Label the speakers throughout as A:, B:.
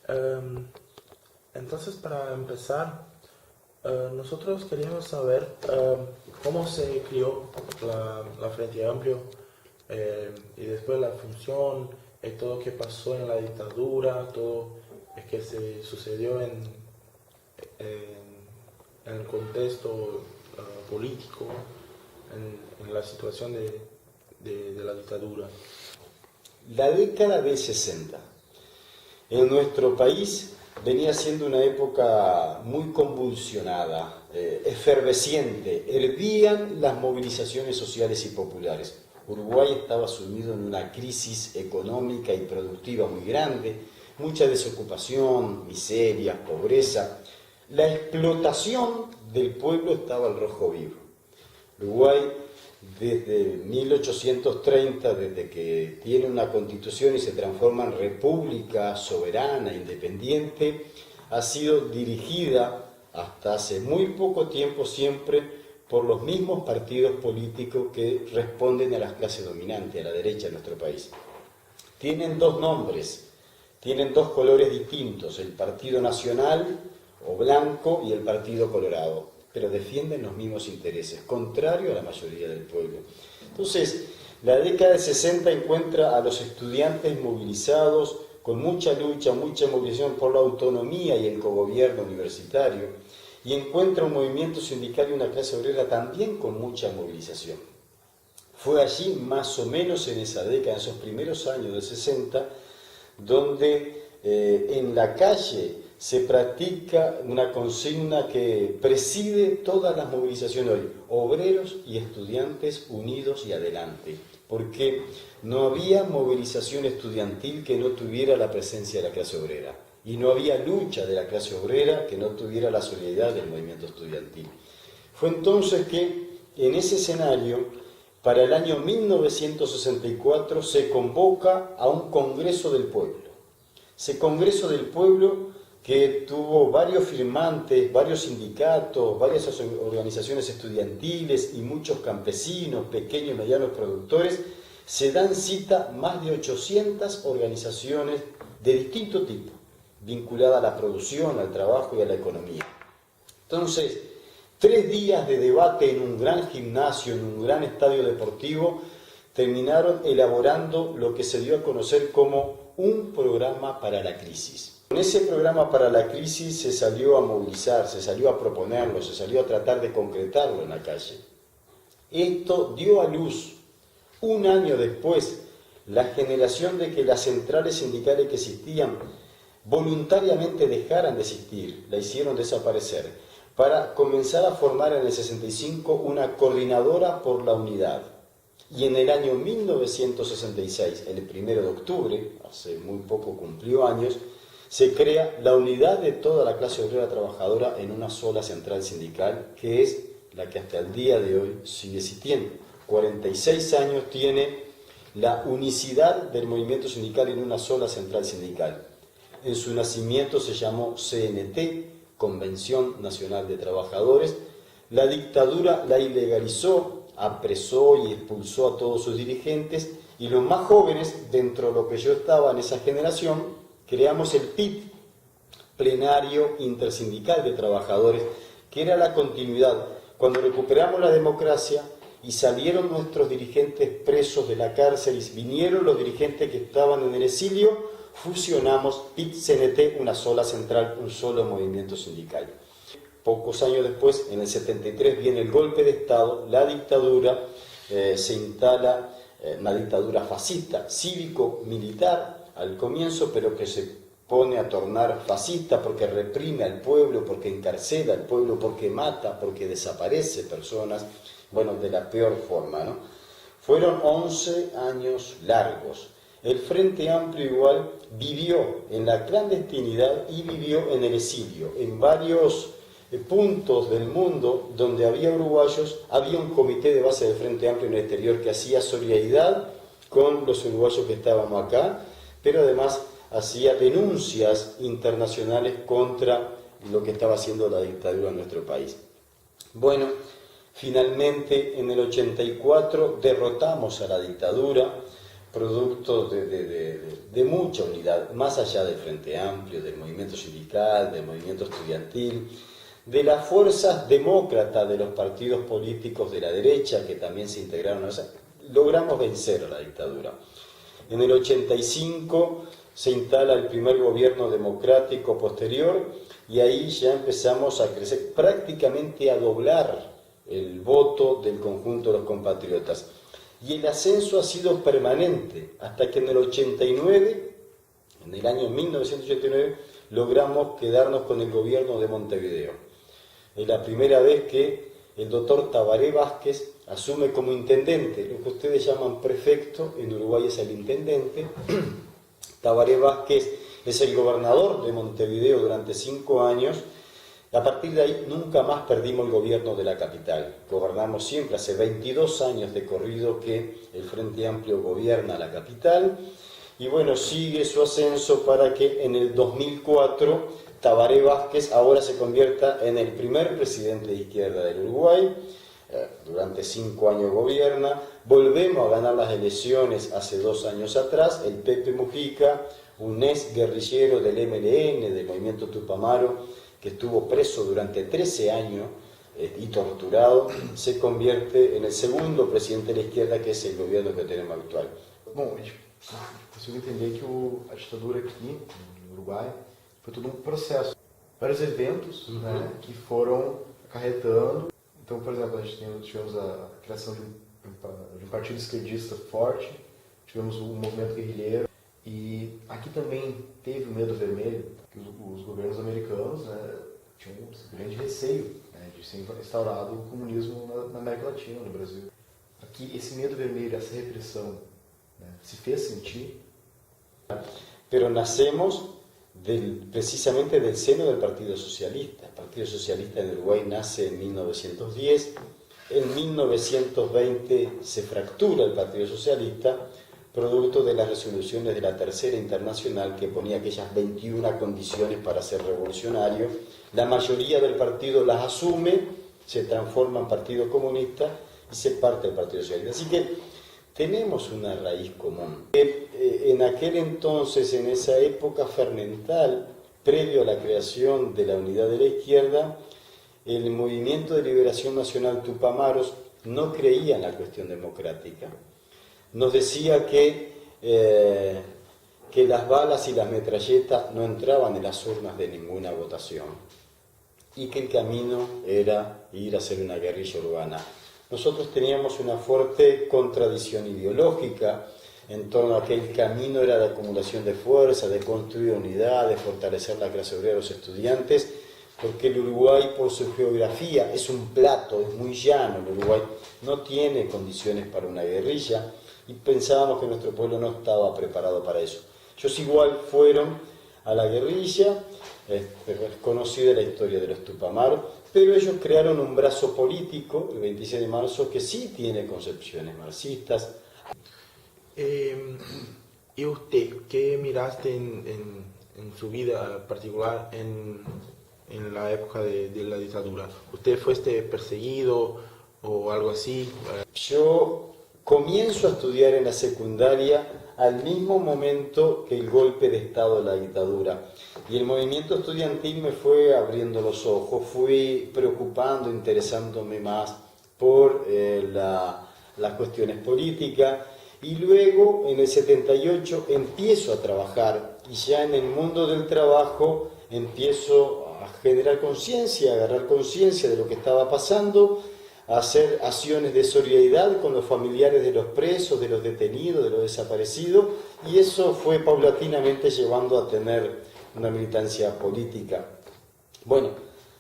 A: Em, entonces, para empezar, nosotros queríamos saber cómo se creó la Frente Amplio y después la función y todo lo que pasó en la dictadura, todo lo que se sucedió en el contexto político, en la situación de la dictadura.
B: La década del 60 en nuestro país venía siendo una época muy convulsionada, efervesciente, hervían las movilizaciones sociales y populares. Uruguay estaba sumido en una crisis económica y productiva muy grande, mucha desocupación, miseria, pobreza. La explotación del pueblo estaba al rojo vivo. Uruguay, desde 1830, desde que tiene una constitución y se transforma en república soberana, independiente, ha sido dirigida hasta hace muy poco tiempo siempre por los mismos partidos políticos que responden a las clases dominantes, a la derecha de nuestro país. Tienen dos nombres, tienen dos colores distintos, el Partido Nacional o blanco y el Partido Colorado, pero defienden los mismos intereses, contrario a la mayoría del pueblo. Entonces, la década del 60 encuentra a los estudiantes movilizados con mucha lucha, mucha movilización por la autonomía y el cogobierno universitario, y encuentra un movimiento sindical y una clase obrera también con mucha movilización. Fue allí, más o menos en esa década, en esos primeros años del 60, donde en la calle se practica una consigna que preside todas las movilizaciones hoy: obreros y estudiantes unidos y adelante, porque no había movilización estudiantil que no tuviera la presencia de la clase obrera, y no había lucha de la clase obrera que no tuviera la solidaridad del movimiento estudiantil. Fue entonces que, en ese escenario, para el año 1964 se convoca a un Congreso del Pueblo. Ese Congreso del Pueblo, que tuvo varios firmantes, varios sindicatos, varias organizaciones estudiantiles y muchos campesinos, pequeños y medianos productores, se dan cita más de 800 organizaciones de distinto tipo, vinculadas a la producción, al trabajo y a la economía. Entonces, 3 días de debate en un gran gimnasio, en un gran estadio deportivo, terminaron elaborando lo que se dio a conocer como un programa para la crisis. Con ese programa para la crisis se salió a movilizar, se salió a proponerlo, se salió a tratar de concretarlo en la calle. Esto dio a luz, un año después, la generación de que las centrales sindicales que existían voluntariamente dejaran de existir, la hicieron desaparecer, para comenzar a formar en el 65 una coordinadora por la unidad. Y en el año 1966, el 1 de octubre, hace muy poco cumplió años, se crea la unidad de toda la clase obrera trabajadora en una sola central sindical, que es la que hasta el día de hoy sigue existiendo. 46 años tiene la unicidad del movimiento sindical en una sola central sindical. En su nacimiento se llamó CNT, Convención Nacional de Trabajadores. La dictadura la ilegalizó, apresó y expulsó a todos sus dirigentes, y los más jóvenes, dentro de lo que yo estaba en esa generación, creamos el PIT, Plenario Intersindical de Trabajadores, que era la continuidad. Cuando recuperamos la democracia y salieron nuestros dirigentes presos de la cárcel y vinieron los dirigentes que estaban en el exilio, fusionamos PIT-CNT, una sola central, un solo movimiento sindical. Pocos años después, en el 73, viene el golpe de Estado, la dictadura, se instala una dictadura fascista, cívico-militar al comienzo, pero que se pone a tornar fascista porque reprime al pueblo, porque encarcela al pueblo, porque mata, porque desaparece personas, bueno, de la peor forma, ¿no? Fueron 11 años largos. El Frente Amplio igual vivió en la clandestinidad y vivió en el exilio. En varios puntos del mundo donde había uruguayos, había un comité de base del Frente Amplio en el exterior que hacía solidaridad con los uruguayos que estábamos acá, pero además hacía denuncias internacionales contra lo que estaba haciendo la dictadura en nuestro país. Bueno, finalmente en el 84 derrotamos a la dictadura producto de mucha unidad, más allá del Frente Amplio, del movimiento sindical, del movimiento estudiantil, de las fuerzas demócratas de los partidos políticos de la derecha que también se integraron. O sea, logramos vencer a la dictadura. En el 85 se instala el primer gobierno democrático posterior y ahí ya empezamos a crecer, prácticamente a doblar el voto del conjunto de los compatriotas. Y el ascenso ha sido permanente hasta que en el 89, en el año 1989, logramos quedarnos con el gobierno de Montevideo. Es la primera vez que el doctor Tabaré Vázquez asume como intendente, lo que ustedes llaman prefecto, en Uruguay es el intendente. Tabaré Vázquez es el gobernador de Montevideo durante 5 años. A partir de ahí nunca más perdimos el gobierno de la capital. Gobernamos siempre, hace 22 años de corrido que el Frente Amplio gobierna la capital. Y bueno, sigue su ascenso para que en el 2004 Tabaré Vázquez ahora se convierta en el primer presidente de izquierda del Uruguay. Durante 5 años gobierna. Volvemos a ganar las elecciones hace 2 años atrás. El Pepe Mujica, un ex guerrillero del MLN, del movimiento Tupamaro, que estuvo preso durante 13 años y torturado, se convierte en el segundo presidente de la izquierda, que es el gobierno que tenemos actual.
C: Bom, a gente consigo entender que a ditadura aqui no Uruguai foi todo um processo, vários eventos, né, que foram acarretando. Então, por exemplo, tivemos a criação de um partido esquerdista forte, tivemos o movimento guerrilheiro, e aqui também teve o Medo Vermelho, que os governos americanos, né, tinham um grande receio, né, de ser instaurado o comunismo na América Latina, no Brasil. Aqui, esse Medo Vermelho, essa repressão, né, se fez sentir.
B: Pero nacemos precisamente del seno del Partido Socialista. El Partido Socialista en Uruguay nace en 1910, en 1920 se fractura el Partido Socialista, producto de las resoluciones de la Tercera Internacional que ponía aquellas 21 condiciones para ser revolucionario. La mayoría del partido las asume, se transforma en Partido Comunista y se parte del Partido Socialista. Así que tenemos una raíz común. En aquel entonces, en esa época fermental, previo a la creación de la Unidad de la Izquierda, el Movimiento de Liberación Nacional Tupamaros no creía en la cuestión democrática. Nos decía que las balas y las metralletas no entraban en las urnas de ninguna votación y que el camino era ir a hacer una guerrilla urbana. Nosotros teníamos una fuerte contradicción ideológica en torno a que el camino era de acumulación de fuerza, de construir unidad, de fortalecer la clase obrera de los estudiantes, porque el Uruguay, por su geografía, es un plato, es muy llano. El Uruguay no tiene condiciones para una guerrilla y pensábamos que nuestro pueblo no estaba preparado para eso. Ellos igual fueron a la guerrilla, es conocida la historia de los Tupamaros, pero ellos crearon un brazo político, el 26 de marzo, que sí tiene concepciones marxistas.
A: ¿Y usted qué miraste en su vida particular en la época de la dictadura? ¿Usted fuiste perseguido o algo así?
B: Yo comienzo a estudiar en la secundaria al mismo momento que el golpe de Estado de la dictadura. Y el movimiento estudiantil me fue abriendo los ojos, fui preocupando, interesándome más por las cuestiones políticas. Y luego, en el 78, empiezo a trabajar y ya en el mundo del trabajo empiezo a generar conciencia, a agarrar conciencia de lo que estaba pasando, a hacer acciones de solidaridad con los familiares de los presos, de los detenidos, de los desaparecidos, y eso fue paulatinamente llevando a tener una militancia política. Bueno,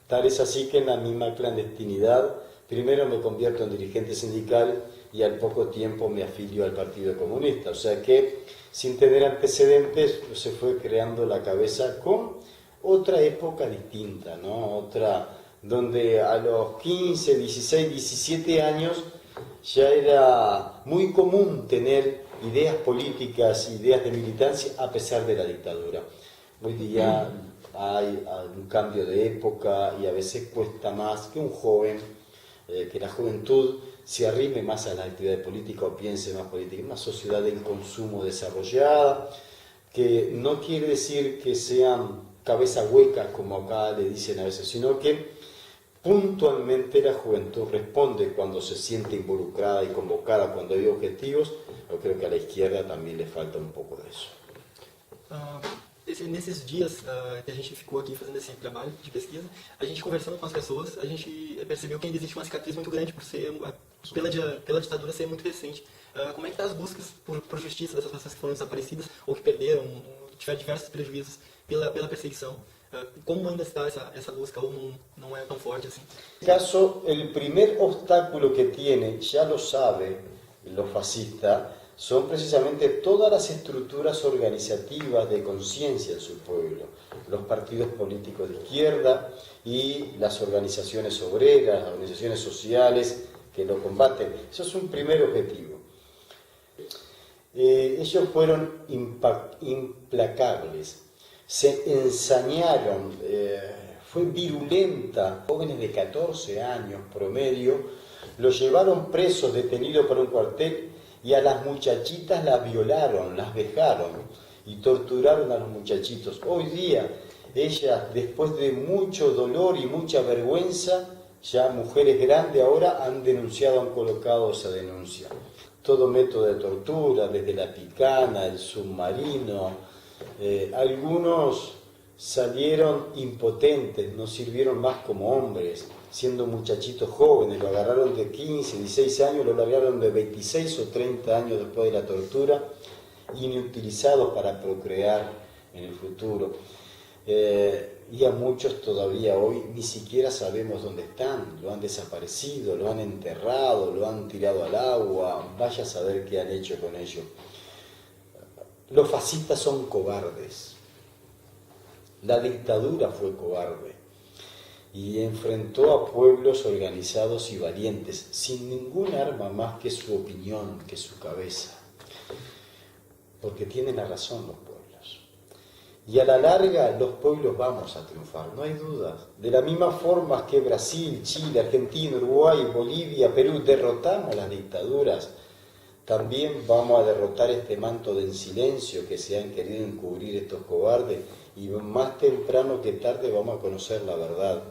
B: tal es así que en la misma clandestinidad, primero me convierto en dirigente sindical y al poco tiempo me afilio al Partido Comunista. O sea que, sin tener antecedentes, se fue creando la cabeza con otra época distinta, ¿no? Otra donde a los 15, 16, 17 años ya era muy común tener ideas políticas, ideas de militancia a pesar de la dictadura. Hoy día hay un cambio de época y a veces cuesta más que un joven, que la juventud se arrime más a la actividad política o piense más política. Una sociedad en consumo desarrollada, que no quiere decir que sean cabeza hueca, como acá le dicen a veces, sino que puntualmente la juventud responde cuando se siente involucrada y convocada, cuando hay objetivos. Yo creo que a la izquierda también le falta um pouco disso.
D: Nesses dias que a gente ficou aqui fazendo esse trabalho de pesquisa, a gente conversando com as pessoas, a gente percebeu que ainda existe uma cicatriz muito grande por ser, pela ditadura ser muito recente. Como é que está as buscas por justiça dessas pessoas que foram desaparecidas ou que perderam, tiveram diversos prejuízos pela perseguição? ¿Cómo ainda está esa busca o no es tan fuerte así?
B: En este caso, el primer obstáculo que tiene, ya lo sabe los fascistas, son precisamente todas las estructuras organizativas de conciencia en su pueblo, los partidos políticos de izquierda y las organizaciones obreras, las organizaciones sociales que lo combaten. Eso es un primer objetivo. Ellos fueron implacables, se ensañaron, fue virulenta. Jóvenes de 14 años promedio los llevaron presos, detenidos por un cuartel, y a las muchachitas las violaron, las vejaron y torturaron a los muchachitos. Hoy día ellas, después de mucho dolor y mucha vergüenza, ya mujeres grandes ahora han denunciado, han colocado esa denuncia. Todo método de tortura, desde la picana, el submarino. Algunos salieron impotentes, no sirvieron más como hombres, siendo muchachitos jóvenes, lo agarraron de 15, 16 años, lo largaron de 26 o 30 años después de la tortura, inutilizados para procrear en el futuro. Y a muchos todavía hoy ni siquiera sabemos dónde están, lo han desaparecido, lo han enterrado, lo han tirado al agua, vaya a saber qué han hecho con ellos. Los fascistas son cobardes, la dictadura fue cobarde y enfrentó a pueblos organizados y valientes, sin ningún arma más que su opinión, que su cabeza, porque tienen la razón los pueblos. Y a la larga los pueblos vamos a triunfar, no hay dudas. De la misma forma que Brasil, Chile, Argentina, Uruguay, Bolivia, Perú derrotamos las dictaduras, también vamos a derrotar este manto del silencio que se han querido encubrir estos cobardes, y más temprano que tarde vamos a conocer la verdad.